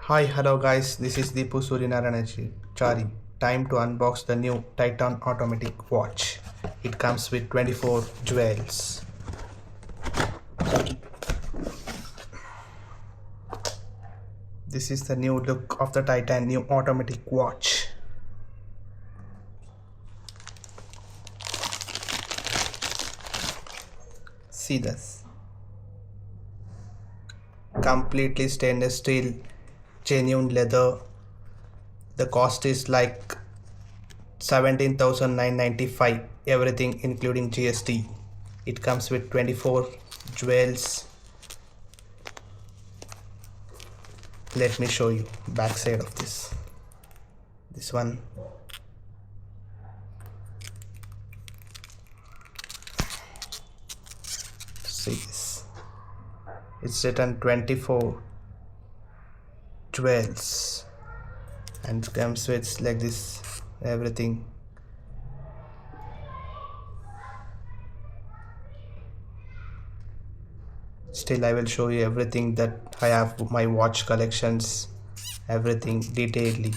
Hi, hello guys, this is Deepu Chari. Time to unbox the new Titan automatic watch. It comes with 24 jewels. This is the new look of the Titan new automatic watch. See this. Completely stainless steel, genuine leather. The cost is like 17,995, everything including GST. It comes with 24 jewels. Let me show you back side of this one. See this, it's written 24 jewels and comes with like this, everything. Still I will show you everything that I have, my watch collections, everything detailedly.